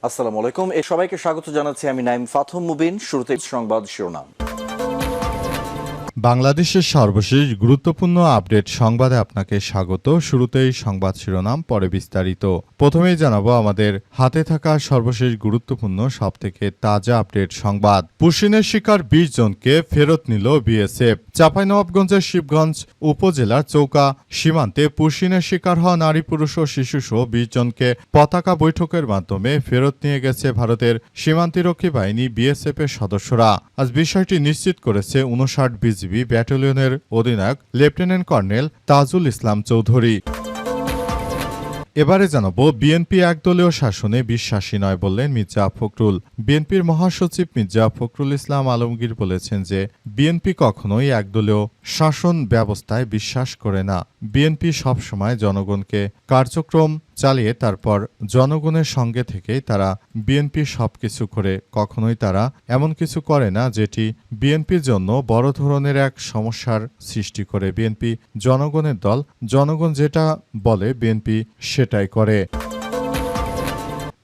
আসসালামু আলাইকুম। সবাইকে স্বাগত জানাচ্ছি আমি নাইম ফাথম মুবিন। শুরুতে সংবাদ শিরোনাম। বাংলাদেশের সর্বশেষ গুরুত্বপূর্ণ আপডেট সংবাদে আপনাকে স্বাগত। শুরুতেই সংবাদ শিরোনাম, পরে বিস্তারিত। প্রথমেই জানাবো আমাদের হাতে থাকা সর্বশেষ গুরুত্বপূর্ণ সবথেকে তাজা আপডেট সংবাদ। পুশিনের শিকার ২০ জনকে ফেরত নিল বিএসএফ। চাঁপাইনবাবগঞ্জের শিবগঞ্জ উপজেলার চৌকা সীমান্তে পুশিনের শিকার হওয়া নারী, পুরুষ ও শিশুসহ ২০ জনকে পতাকা বৈঠকের মাধ্যমে ফেরত নিয়ে গেছে ভারতের সীমান্তরক্ষী বাহিনী বিএসএফ এর সদস্যরা। আজ বিষয়টি নিশ্চিত করেছে ৫৯ বিজিবি ব্যাটালিয়নের অধিনায়ক লেফটেন্যান্ট কর্নেল তাজুল ইসলাম চৌধুরী। এবারে জানাবো, বিএনপি একদলীয় শাসনে বিশ্বাসী নয় বললেন মির্জা ফখরুল। বিএনপির মহাসচিব মির্জা ফখরুল ইসলাম আলমগীর বলেছেন যে বিএনপি কখনোই একদলীয় শাসন ব্যবস্থায় বিশ্বাস করে না। বিএনপি সবসময় জনগণকে কার্যক্রম চালিয়ে তারপর জনগণের সঙ্গে থেকেই তারা বিএনপি সবকিছু করে। কখনোই তারা এমন কিছু করে না যেটি বিএনপির জন্য বড় ধরনের এক সমস্যার সৃষ্টি করে। বিএনপি জনগণের দল, জনগণ যেটা বলে বিএনপি সেটাই করে।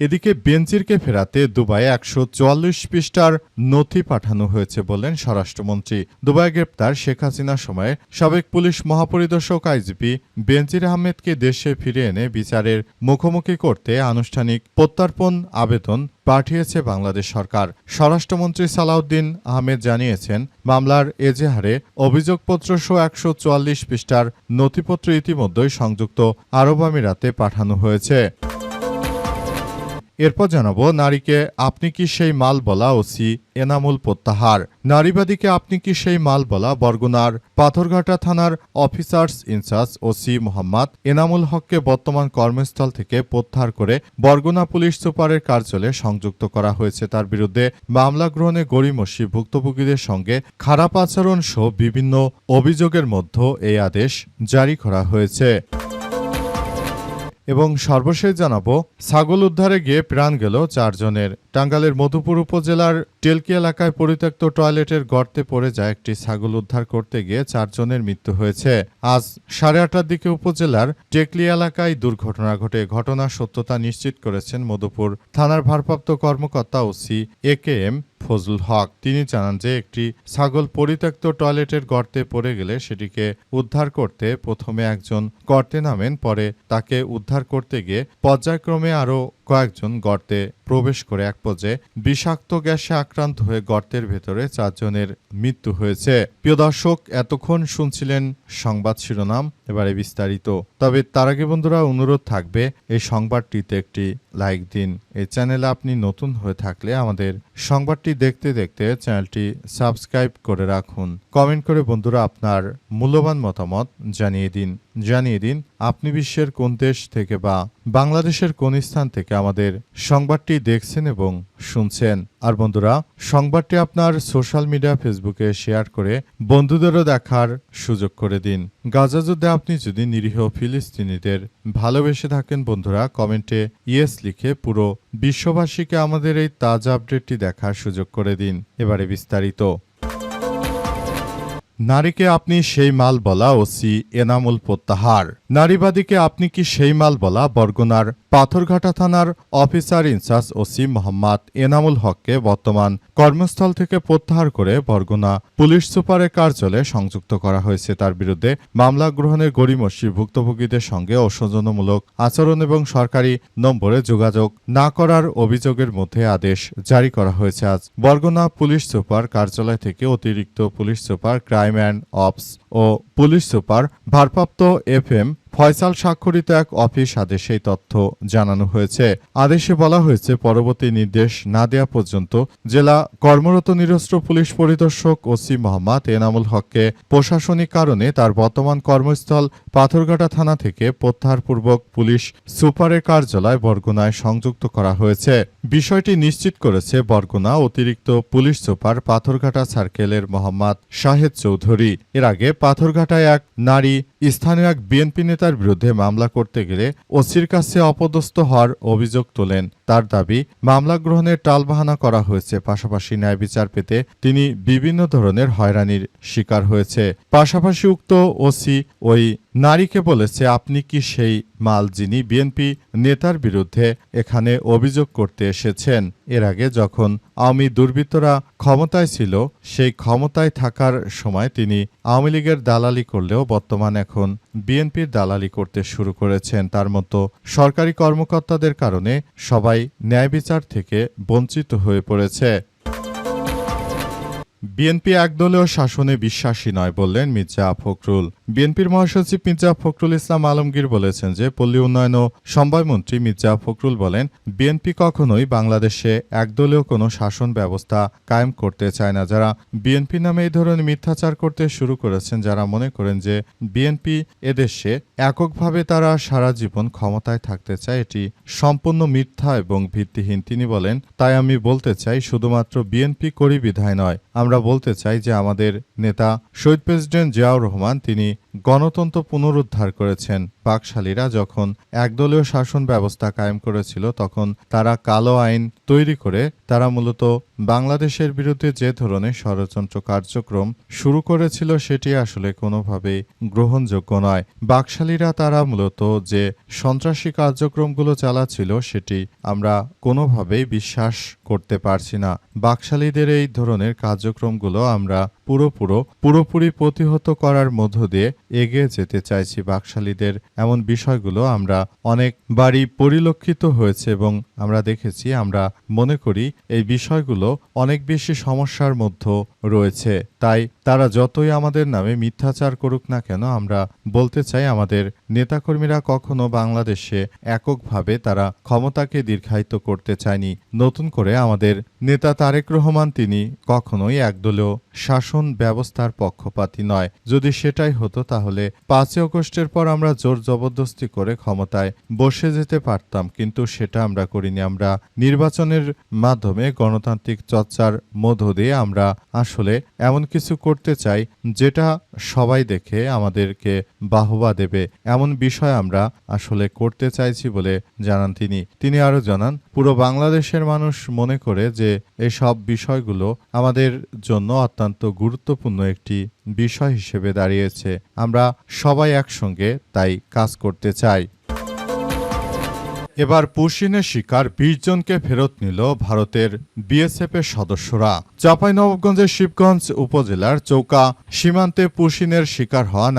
এদিকে বেনজিরকে ফেরাতে দুবাইয়ে ১৪৪ পৃষ্ঠার নথি পাঠানো হয়েছে বললেন স্বরাষ্ট্রমন্ত্রী। দুবাই গ্রেপ্তার শেখ হাসিনার সময়ে সাবেক পুলিশ মহাপরিদর্শক আইজিপি বেনজির আহমেদকে দেশে ফিরে এনে বিচারের মুখোমুখি করতে আনুষ্ঠানিক প্রত্যর্পণ আবেদন পাঠিয়েছে বাংলাদেশ সরকার। স্বরাষ্ট্রমন্ত্রী সালাউদ্দিন আহমেদ জানিয়েছেন, মামলার এজেহারে অভিযোগপত্র সহ ১৪৪ পৃষ্ঠার নথিপত্র ইতিমধ্যেই সংযুক্ত আরব আমিরাতে পাঠানো হয়েছে। এরপর জানাবো, নারীকে আপনি কি সেই মাল বলা ওসি এনামুল প্রত্যাহার। নারীবাদীকে আপনি কি সেই মাল বলা বরগুনার পাথরঘাটা থানার officers in-charge OC Mohammad Enamul হককে বর্তমান কর্মস্থল থেকে প্রত্যাহার করে বরগুনা পুলিশ সুপারের কার্যালয়ে সংযুক্ত করা হয়েছে। তার বিরুদ্ধে মামলা গ্রহণে গড়িমসি, ভুক্তভোগীদের সঙ্গে খারাপ আচরণ সহ বিভিন্ন অভিযোগের মধ্যে এই আদেশ জারি করা হয়েছে। এবং সর্বশেষ জানাবো, ছাগল উদ্ধারে গিয়ে প্রাণ গেল ৪ জনের। টাঙ্গাইলের মধুপুর উপজেলার টেলকি এলাকায় পরিত্যক্ত টয়লেটের গর্তে পড়ে যায় একটি ছাগল। উদ্ধার করতে গিয়ে ৪ জনের মৃত্যু হয়েছে। আজ ৮:৩০টার দিকে উপজেলার টেকলি এলাকায় দুর্ঘটনা ঘটে। ঘটনার সত্যতা নিশ্চিত করেছেন মধুপুর থানার ভারপ্রাপ্ত কর্মকর্তা ওসি একেএম ফজলুল হক। তিনি জানান যে একটি ছাগল পরিত্যক্ত টয়লেটের গর্তে পড়ে গেলে সেটিকে উদ্ধার করতে প্রথমে একজন গর্তে নামেন, পরে তাকে উদ্ধার করতে গিয়ে পর্যায়ক্রমে আরও কয়েকজন গর্তে প্রবেশ করে এক পর্যায়ে বিষাক্ত গ্যাসে আক্রান্ত হয়ে গর্তের ভেতরে ৪ জনের মৃত্যু হয়েছে। প্রিয় দর্শক, এতক্ষণ শুনছিলেন সংবাদ শিরোনাম, এবারে বিস্তারিত। তবে তার আগে বন্ধুরা অনুরোধ থাকবে, এই সংবাদটিতে একটি লাইক দিন। এই চ্যানেলে আপনি নতুন হয়ে থাকলে আমাদের সংবাদটি দেখতে দেখতে চ্যানেলটি সাবস্ক্রাইব করে রাখুন। কমেন্ট করে বন্ধুরা আপনার মূল্যবান মতামত জানিয়ে দিন আপনি বিশ্বের কোন দেশ থেকে বা বাংলাদেশের কোন স্থান থেকে আমাদের সংবাদটি দেখছেন এবং শুনছেন। আর বন্ধুরা, সংবাদটি আপনার সোশ্যাল মিডিয়া ফেসবুকে শেয়ার করে বন্ধুদেরও দেখার সুযোগ করে দিন। গাজা যুদ্ধে আপনি যদি নিরীহ ফিলিস্তিনিদের ভালোবেসে থাকেন বন্ধুরা, কমেন্টে ইয়েস লিখে পুরো বিশ্ববাসীকে আমাদের এই তাজা আপডেটটি দেখার সুযোগ করে দিন। এবারে বিস্তারিত। নারীকে আপনি সেই মাল বলা ওসি এনামুল প্রত্যাহার। নারীবাদীকে আপনি কি সেই মাল বলা বরগুনার পাথরঘাটা থানার officer in-charge OC Mohammad Enamul হককে বর্তমান কর্মস্থল থেকে প্রত্যাহার করে বরগুনা পুলিশ সুপারের কার্যালয়ে সংযুক্ত করা হয়েছে। তার বিরুদ্ধে মামলা গ্রহণের গড়িমসি, ভুক্তভোগীদের সঙ্গে অসৌজন্যমূলক আচরণ এবং সরকারি নম্বরে যোগাযোগ না করার অভিযোগের মধ্যে আদেশ জারি করা হয়েছে। আজ বরগুনা পুলিশ সুপার কার্যালয় থেকে অতিরিক্ত police super, crime and ops ও পুলিশ সুপার ভারপ্রাপ্ত FM ফয়সাল স্বাক্ষরিত এক অফিস আদেশে এই তথ্য জানানো হয়েছে। আদেশে বলা হয়েছে, পরবর্তী নির্দেশ না দেওয়া পর্যন্ত জেলা কর্মরত নিরস্ত্র পুলিশ পরিদর্শক ওসি মোহাম্মদ এনামুল হককে প্রশাসনিক কারণে তার বর্তমান কর্মস্থল পাথরঘাটা থানা থেকে প্রত্যাহারপূর্বক পুলিশ সুপারের কার্যালয় বরগুনায় সংযুক্ত করা হয়েছে। বিষয়টি নিশ্চিত করেছে বরগুনা অতিরিক্ত পুলিশ সুপার পাথরঘাটা সার্কেলের মোহাম্মদ শাহেদ চৌধুরী। এর আগে পাথরঘাটায় এক নারী স্থানীয় এক বিএনপি নেতার বিরুদ্ধে মামলা করতে গেলে ওসির কাছে অপদস্থ হওয়ার অভিযোগ তোলেন। তার দাবি, মামলা গ্রহণের টালবাহানা করা হয়েছে, পাশাপাশি ন্যায় বিচার পেতে তিনি বিভিন্ন ধরনের হয়রানির শিকার হয়েছে। পাশাপাশি উক্ত ওসি ওই নারীকে বলেছে, আপনি কি সেই মাল যিনি বিএনপি নেতার বিরুদ্ধে এখানে অভিযোগ করতে এসেছেন? এর আগে যখন আওয়ামী দুর্বৃত্তরা ক্ষমতায় ছিল, সেই ক্ষমতায় থাকার সময় তিনি আওয়ামী লীগের দালালি করলেও বর্তমান এখন বিএনপির দালালি করতে শুরু করেছেন। তার মতো সরকারি কর্মকর্তাদের কারণে সবাই ন্যায় বিচার থেকে বঞ্চিত হয়ে পড়েছে। বিএনপি একদলীয় শাসনে বিশ্বাসী নয় বললেন মির্জা ফখরুল। বিএনপির মহাসচিব মির্জা ফখরুল ইসলাম আলমগীর বলেছেন যে পল্লী উন্নয়ন ও সমবায়মন্ত্রী মির্জা ফখরুল বলেন, বিএনপি কখনোই বাংলাদেশে একদলীয় কোনো শাসন ব্যবস্থা কায়েম করতে চায় না। যারা বিএনপি নামে এই ধরনের মিথ্যাচার করতে শুরু করেছেন, যারা মনে করেন যে বিএনপি এদেশে এককভাবে তারা সারা জীবন ক্ষমতায় থাকতে চায়, এটি সম্পূর্ণ মিথ্যা এবং ভিত্তিহীন। তিনি বলেন, তাই আমি বলতে চাই, শুধুমাত্র বিএনপি করি বিধায় নয়, আমরা বলতে চাই যে আমাদের নেতা শহীদ প্রেসিডেন্ট জিয়াউর রহমান তিনি গণতন্ত্র পুনরুদ্ধার করেছেন। বাকশালীরা যখন একদলীয় শাসন ব্যবস্থা কায়েম করেছিল, তখন তারা কালো আইন তৈরি করে তারা মূলত বাংলাদেশের বিরুদ্ধে যে ধরনের ষড়যন্ত্র কার্যক্রম শুরু করেছিল, সেটি আসলে কোনোভাবেই গ্রহণযোগ্য নয়। বাকশালীরা তারা মূলত যে সন্ত্রাসী কার্যক্রমগুলো চালাচ্ছিল, সেটি আমরা কোনোভাবেই বিশ্বাস করতে পারছি না। বাকশালীদের এই ধরনের কার্যক্রমগুলো আমরা পুরোপুরি প্রতিহত করার মধ্য দিয়ে এগিয়ে যেতে চাইছি। বাকশালীদের এমন বিষয়গুলো আমরা অনেকবারই পরিলক্ষিত হয়েছে এবং আমরা দেখেছি। আমরা মনে করি এই বিষয়গুলো অনেক বেশি সমস্যার মধ্যে রয়েছে। তাই তারা যতই আমাদের নামে মিথ্যাচার করুক না কেন, আমরা বলতে চাই আমাদের নেতাকর্মীরা কখনো বাংলাদেশে এককভাবে তারা ক্ষমতাকে দীর্ঘায়িত করতে চায়নি। নতুন করে আমাদের নেতা তারেক রহমান তিনি কখনোই একদলীয় শাসন ব্যবস্থার পক্ষপাতী নয়। যদি সেটাই হতো, তাহলে 5ই আগস্টের পর আমরা জোর জবরদস্তি করে ক্ষমতায় বসে যেতে পারতাম, কিন্তু সেটা আমরা করিনি। আমরা নির্বাচনের মাধ্যমে গণতান্ত্রিক চর্চার মধ্য দিয়ে আমরা আসলে এমন কিছু করতে চাই যেটা সবাই দেখে আমাদেরকে বাহবা দেবে, এমন বিষয় আমরা আসলে করতে চাইছি বলে জানান তিনি আরো জানান, পুরো বাংলাদেশের মানুষ মনে করে যে এসব বিষয়গুলো আমাদের জন্য অত্যন্ত গুরুত্বপূর্ণ একটি বিষয় হিসেবে দাঁড়িয়েছে। আমরা সবাই একসঙ্গে তাই কাজ করতে চাই। এবার পুশিনের শিকার 20 জনকে ফেরত নিল ভারতের বিএসএফের সদস্যরা। চাঁপাইনবাবগঞ্জের শিবগঞ্জ উপজেলার চৌকা সীমান্তে পুশিনের শিকার হওয়া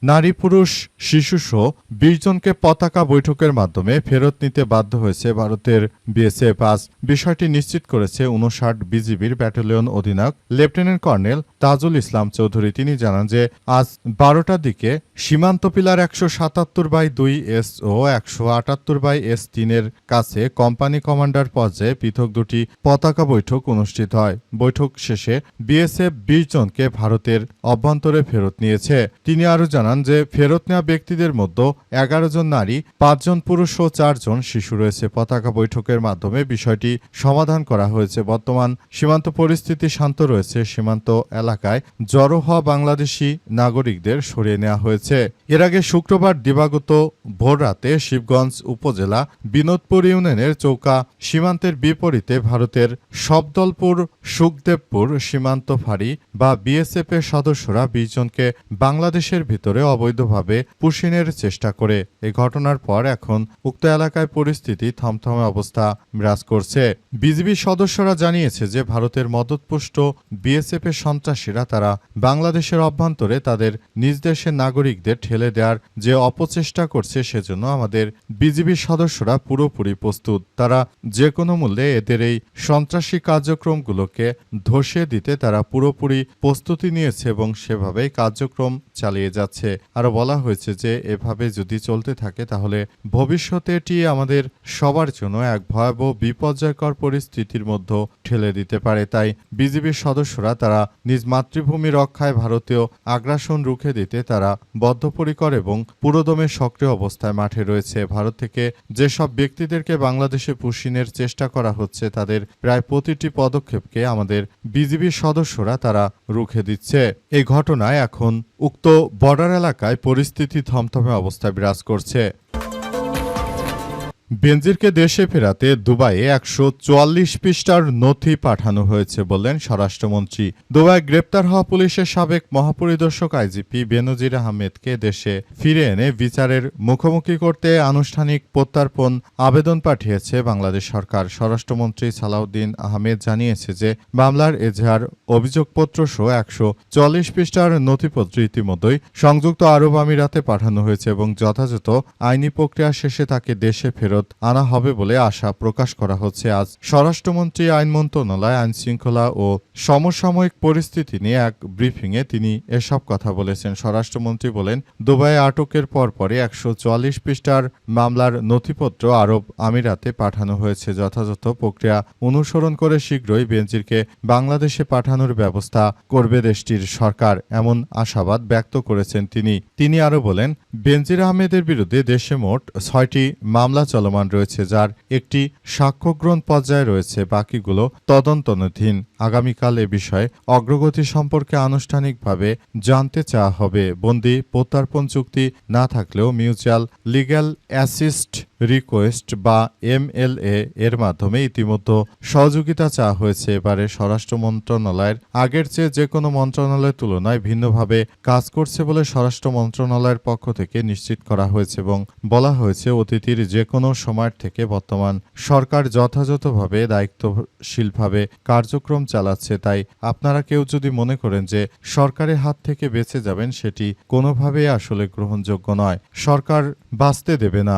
নারী পুরুষ শিশুসহ 20 জনকে পতাকা বৈঠকের মাধ্যমে ফেরত নিতে বাধ্য হয়েছে ভারতের বিএসএফ। আজ বিষয়টি নিশ্চিত করেছে 59 বিজিবির ব্যাটালিয়ন অধিনায়ক লেফটেন্যান্ট কর্নেল তাজুল ইসলাম চৌধুরী। তিনি জানান যে আজ 12টার দিকে সীমান্ত পিলার 177/2S ও 178/S3 এর কাছে কোম্পানি কমান্ডার পর্যায়ে পৃথক দুটি পতাকা বৈঠক অনুষ্ঠিত হয়। বৈঠক শেষে বিএসএফ 20 জনকে ভারতের অভ্যন্তরে ফেরত নিয়েছে। তিনি আরও জানান যে ফেরত নেওয়া ব্যক্তিদের মধ্যে 11 জন নারী, 5 জন পুরুষ ও 4 জন শিশু রয়েছে। পতাকা বৈঠকের মাধ্যমে বিষয়টি সমাধান করা হয়েছে। বর্তমান সীমান্ত পরিস্থিতি শান্ত রয়েছে। সীমান্ত এলাকায় জড়ো হওয়া বাংলাদেশি নাগরিকদের সরিয়ে নেওয়া হয়েছে। এর আগে শুক্রবার দিবাগত ভোররাতে শিবগঞ্জ উপজেলা বিনোদপুর ইউনিয়নের চৌকা সীমান্তের বিপরীতে ভারতের শবদলপুর সুখদেবপুর সীমান্ত ফাঁড়ি বা বিএসএফ এর সদস্যরা 20 জনকে বাংলাদেশের ভিতরে অবৈধভাবে পুশিনের চেষ্টা করে। এই ঘটনার পর এখন উক্ত এলাকায় পরিস্থিতি থমথমে অবস্থা বিরাজ করছে। বিজিবি সদস্যরা জানিয়েছে যে ভারতের মদতপুষ্ট বিএসএফ এর সন্ত্রাসীরা তারা বাংলাদেশের অভ্যন্তরে তাদের নিজ দেশের নাগরিকদের ঠেলে দেওয়ার যে অপচেষ্টা করছে, সেজন্য আমাদের বিজিবি সদস্যরা পুরোপুরি প্রস্তুত। তারা যে কোনো মূল্যে এদের এই সন্ত্রাসী কার্যক্রমগুলোকে ধসিয়ে দিতে তারা পুরোপুরি প্রস্তুতি নিয়েছে এবং সেভাবেই কার্যক্রম চালিয়ে যাচ্ছে। আরও বলা হয়েছে যে এভাবে যদি চলতে থাকে, তাহলে ভবিষ্যতে এটি আমাদের সবার জন্য এক ভয়াবহ বিপর্যয়কর পরিস্থিতির মধ্যে ঠেলে দিতে পারে। তাই বিজিবির সদস্যরা তারা নিজ মাতৃভূমি রক্ষায় ভারতীয় আগ্রাসন রুখে দিতে তারা বদ্ধপরিকর এবং পুরোদমে সক্রিয় অবস্থায় মাঠে রয়েছে। ভারত থেকে থেকে যেসব ব্যক্তিদেরকে বাংলাদেশে পুশিনের চেষ্টা করা হচ্ছে তাদের প্রায় প্রতিটি পদক্ষেপকে আমাদের বিজিবির সদস্যরা তারা রুখে দিচ্ছে। এই ঘটনায় এখন উক্ত বর্ডার এলাকায় পরিস্থিতি থমথমে অবস্থায় বিরাজ করছে। বেনজিরকে দেশে ফেরাতে দুবাইয়ে 144 পৃষ্ঠার নথি পাঠানো হয়েছে বললেন স্বরাষ্ট্রমন্ত্রী। দুবাইয়ে গ্রেপ্তার হওয়া পুলিশের সাবেক মহাপরিদর্শক আইজিপি বেনজির আহমেদকে দেশে ফিরে এনে বিচারের মুখোমুখি করতে আনুষ্ঠানিক প্রত্যর্পণ আবেদন পাঠিয়েছে বাংলাদেশ সরকার। স্বরাষ্ট্রমন্ত্রী সালাউদ্দিন আহমেদ জানিয়েছে যে মামলার এজাহার অভিযোগপত্র সহ 144 পৃষ্ঠার নথিপত্র ইতিমধ্যেই সংযুক্ত আরব আমিরাতে পাঠানো হয়েছে এবং যথাযথ আইনি প্রক্রিয়া শেষে তাকে দেশে ফেরত আনা হবে বলে আশা প্রকাশ করা হচ্ছে। আজ স্বরাষ্ট্রমন্ত্রী আইন মন্ত্রণালয় আইন শৃঙ্খলা ও সমসাময়িক পরিস্থিতি নিয়ে এক ব্রিফিংয়ে তিনি এসব কথা বলেছেন। স্বরাষ্ট্রমন্ত্রী বলেন, দুবাইয়ে আটকের পরপরই 144 পৃষ্ঠার মামলার নথিপত্র আরব আমিরাতে পাঠানো হয়েছে। যথাযথ প্রক্রিয়া অনুসরণ করে শীঘ্রই বেনজিরকে বাংলাদেশে পাঠানোর ব্যবস্থা করবে দেশটির সরকার, এমন আশাবাদ ব্যক্ত করেছেন তিনি আরও বলেন, বেনজির আহমেদের বিরুদ্ধে দেশে মোট 6টি মামলা চলমান রয়েছে, যার একটি সাক্ষ্যগ্রহণ পর্যায়ে রয়েছে, বাকিগুলো তদন্তাধীন। আগামীকাল এ বিষয়ে অগ্রগতি সম্পর্কে আনুষ্ঠানিকভাবে জানতে চাওয়া হবে। বন্দি প্রত্যর্পণ চুক্তি না থাকলেও মিউচুয়াল লিগ্যাল অ্যাসিস্ট রিকোয়েস্ট বা MLA এর মাধ্যমে ইতিমধ্যে সহযোগিতা চাওয়া হয়েছে। এবারে স্বরাষ্ট্র মন্ত্রণালয়ের আগের চেয়ে যে কোনো মন্ত্রণালয়ের তুলনায় ভিন্নভাবে কাজ করছে বলে স্বরাষ্ট্র মন্ত্রণালয়ের পক্ষ থেকে নিশ্চিত করা হয়েছে এবং বলা হয়েছে অতীতের যে কোনো সময়ের থেকে বর্তমান সরকার যথাযথভাবে দায়িত্বশীলভাবে কার্যক্রম চালাচ্ছে। তাই আপনারা কেউ যদি মনে করেন যে সরকারের হাত থেকে বেঁচে যাবেন, সেটি কোনোভাবেই আসলে গ্রহণযোগ্য নয়। সরকার বাঁচতে দেবে না।